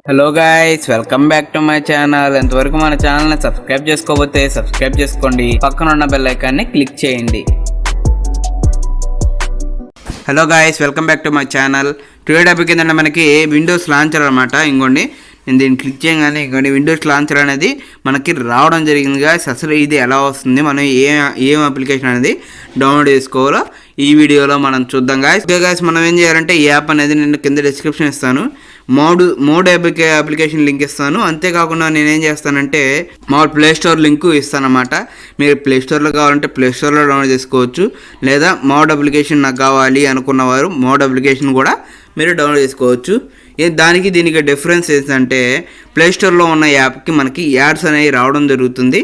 Hello guys, welcome back to my channel. ఎంతవరకు మన ఛానల్ని సబ్స్క్రైబ్ చేసుకోకపోతే సబ్స్క్రైబ్ చేసుకోండి, పక్కన ఉన్న బెల్ ఐకాన్ని క్లిక్ చేయండి. Hello guys, welcome back to my channel. Today topic ఏంటంటే మనకి విండోస్ లాంచర్ అనమాట. ఇంకోండి నేను దీన్ని క్లిక్ చేయగానే ఇంకోండి విండోస్ లాంచర్ అనేది మనకి రావడం జరిగింది గాయస్. అసలు ఇది ఎలా వస్తుంది, మనం ఏం అప్లికేషన్ అనేది డౌన్లోడ్ చేసుకోవాలో ఈ వీడియోలో మనం చూద్దాం గాయస్. ఓకే గాయస్, మనం ఏం చేయాలంటే ఈ యాప్ అనేది నేను కింద డిస్క్రిప్షన్ ఇస్తాను, మోడ్ అప్లికేషన్ లింక్ ఇస్తాను. అంతేకాకుండా నేనేం చేస్తానంటే ప్లే స్టోర్ లింక్ ఇస్తాను అన్నమాట. మీరు ప్లే స్టోర్లో కావాలంటే ప్లే స్టోర్లో డౌన్లోడ్ చేసుకోవచ్చు, లేదా మోడ్ అప్లికేషన్ నాకు కావాలి అనుకున్నవారు మోడ్ అప్లికేషన్ కూడా మీరు డౌన్లోడ్ చేసుకోవచ్చు. దీనికి డిఫరెన్స్ ఏంటంటే ప్లే స్టోర్లో ఉన్న యాప్కి మనకి యాడ్స్ అనేవి రావడం జరుగుతుంది.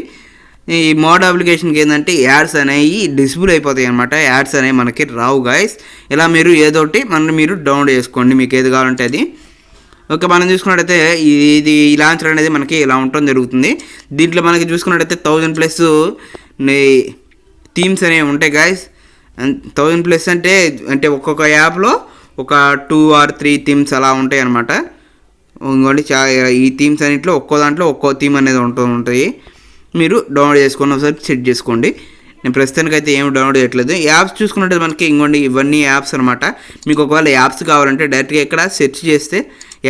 ఈ మోడ్ అప్లికేషన్కి ఏంటంటే యాడ్స్ అనేవి డిస్ప్లే అయిపోతాయి అనమాట. యాడ్స్ అనేవి మనకి రావు గాయస్. ఇలా మీరు ఏదోటి మీరు డౌన్లోడ్ చేసుకోండి, మీకు ఏది కావాలంటే అది. ఓకే, మనం చూసుకున్నట్టయితే ఇది ఈ లాంచర్ అనేది మనకి ఇలా ఉండటం జరుగుతుంది. దీంట్లో మనకి చూసుకున్నట్టయితే 1000+ థీమ్స్ అనేవి ఉంటాయి గాయస్. 1000+ అంటే ఒక్కొక్క యాప్లో ఒక 2 or 3 థీమ్స్ అలా ఉంటాయి అనమాట. ఇంకోటి ఈ థీమ్స్ అన్నింటిలో ఒక్కో దాంట్లో ఒక్కో థీమ్ అనేది ఉంటాయి. మీరు డౌన్లోడ్ చేసుకొని ఒకసారి సెట్ చేసుకోండి. నేను ప్రస్తుతానికి అయితే ఏమి డౌన్లోడ్ చేయట్లేదు. యాప్స్ చూసుకున్నట్టు మనకి ఇంకోండి ఇవన్నీ యాప్స్ అనమాట. మీకు ఒకవేళ యాప్స్ కావాలంటే డైరెక్ట్గా ఇక్కడ సెర్చ్ చేస్తే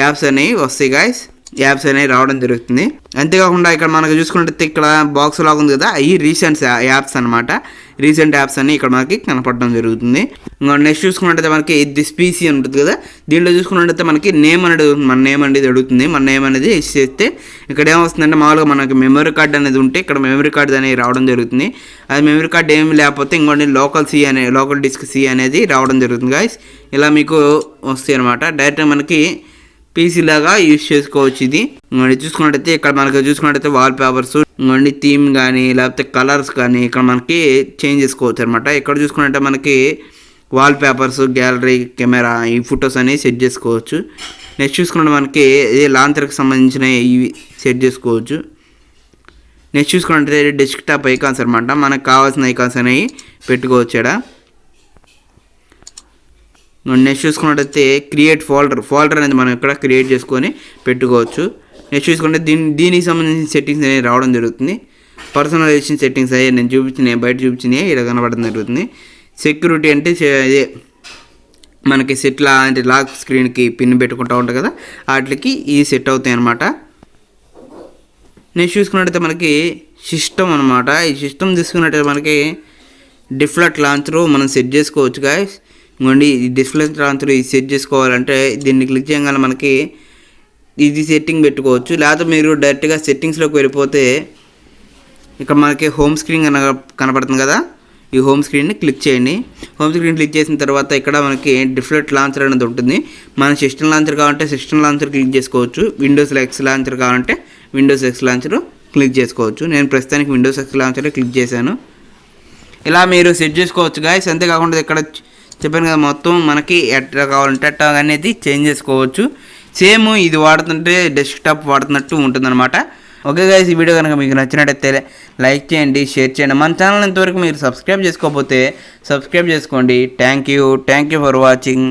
యాప్స్ అనేవి వస్తాయి గాయస్. యాప్స్ అనేవి రావడం జరుగుతుంది. అంతేకాకుండా ఇక్కడ మనకు చూసుకున్నట్టయితే ఇక్కడ బాక్స్ లాగా ఉంది కదా, అవి రీసెంట్ యాప్స్ అనమాట. రీసెంట్ యాప్స్ అన్ని ఇక్కడ మనకి కనపడడం జరుగుతుంది. నెక్స్ట్ చూసుకున్నట్టయితే మనకి దిస్ పీసీ ఉంటుంది కదా, దీంట్లో చూసుకున్నట్టయితే మనకి మన నేమ్ అనేది అడుగుతుంది. మన నేమ్ అనేది ఇచ్చేస్తే ఇక్కడ ఏమొస్తుందంటే మామూలుగా మనకి మెమరీ కార్డ్ అనేది ఉంటే ఇక్కడ మెమరీ కార్డ్ అనేది రావడం జరుగుతుంది. అది మెమరీ కార్డ్ ఏమి లేకపోతే ఇంకోటి లోకల్ డిస్క్ సి అనేది రావడం జరుగుతుంది గాయస్. ఇలా మీకు వస్తాయి అనమాట. డైరెక్ట్ మనకి పీసీ లాగా యూజ్ చేసుకోవచ్చు. ఇది ఇంకోటి చూసుకున్నట్టయితే ఇక్కడ మనకి చూసుకున్నట్టయితే వాల్ పేపర్స్, ఇంకోటి థీమ్ కానీ లేకపోతే కలర్స్ కానీ ఇక్కడ మనకి చేంజ్ చేసుకోవచ్చు అనమాట. ఇక్కడ చూసుకున్నట్టే మనకి వాల్ పేపర్స్, గ్యాలరీ, కెమెరా, ఈ ఫొటోస్ అనేవి సెట్ చేసుకోవచ్చు. నెక్స్ట్ చూసుకున్నట్టు మనకి లాంచర్కి సంబంధించిన ఇవి సెట్ చేసుకోవచ్చు. నెక్స్ట్ చూసుకున్నట్టయితే డెస్క్టాప్ ఐకాన్స్ అనమాట. మనకు కావాల్సిన ఐకాన్స్ అనేవి పెట్టుకోవచ్చు ఇక్కడ. నెక్స్ట్ చూసుకున్నట్టయితే క్రియేట్ ఫోల్డర్ అనేది మనం ఇక్కడ క్రియేట్ చేసుకొని పెట్టుకోవచ్చు. నెక్స్ట్ చూసుకుంటే దీనికి సంబంధించిన సెట్టింగ్స్ అనేవి రావడం జరుగుతుంది. పర్సనలైజేషన్ సెట్టింగ్స్ అయ్యి నేను బయట చూపించినాయి ఇలా కనబడడం జరుగుతుంది. సెక్యూరిటీ అంటే అదే మనకి సెట్లా అంటే లాక్ స్క్రీన్కి పిన్ పెట్టుకుంటూ ఉంటాయి కదా, వాటికి ఈ సెట్ అవుతాయి అన్నమాట. నెక్స్ట్ చూసుకున్నట్టయితే మనకి సిస్టమ్ అనమాట. ఈ సిస్టమ్ తీసుకున్నట్టయితే మనకి డిఫాల్ట్ లాంచర్ మనం సెట్ చేసుకోవచ్చు గాయస్. ఇంకోండి ఈ డిస్ప్లే లాంచర్ ఇది సెట్ చేసుకోవాలంటే దీన్ని క్లిక్ చేయగానే మనకి ఇది సెట్టింగ్ పెట్టుకోవచ్చు. లేకపోతే మీరు డైరెక్ట్గా సెట్టింగ్స్లోకి వెళ్ళిపోతే ఇక్కడ మనకి హోమ్ స్క్రీన్ కనపడుతుంది కదా, ఈ హోమ్ స్క్రీన్ని క్లిక్ చేయండి. హోమ్ స్క్రీన్ క్లిక్ చేసిన తర్వాత ఇక్కడ మనకి డిఫాల్ట్ లాంచర్ అనేది ఉంటుంది. మన సిస్టమ్ లాంచర్ కావాలంటే సిస్టమ్ లాంచర్ క్లిక్ చేసుకోవచ్చు. విండోస్ ఎక్స్ లాంచర్ కావాలంటే విండోస్ ఎక్స్ లాంచర్ క్లిక్ చేసుకోవచ్చు. నేను ప్రస్తుతానికి విండోస్ ఎక్స్ లాంచర్ క్లిక్ చేశాను. ఇలా మీరు సెట్ చేసుకోవచ్చు గాయస్. అంతేకాకుండా ఇక్కడ చెప్పాను కదా, మొత్తం మనకి ఎట్లా కావాలంటే అట్లా అనేది చేంజ్ చేసుకోవచ్చు. సేమ్ ఇది వాడుతుంటే డెస్క్టాప్ వాడుతున్నట్టు ఉంటుందన్నమాట. ఓకే గైస్, ఈ వీడియో కనుక మీకు నచ్చినట్టయితే లైక్ చేయండి, షేర్ చేయండి. మన ఛానల్ ఇంతవరకు మీరు సబ్స్క్రైబ్ చేసుకోకపోతే సబ్స్క్రైబ్ చేసుకోండి. Thank you for watching.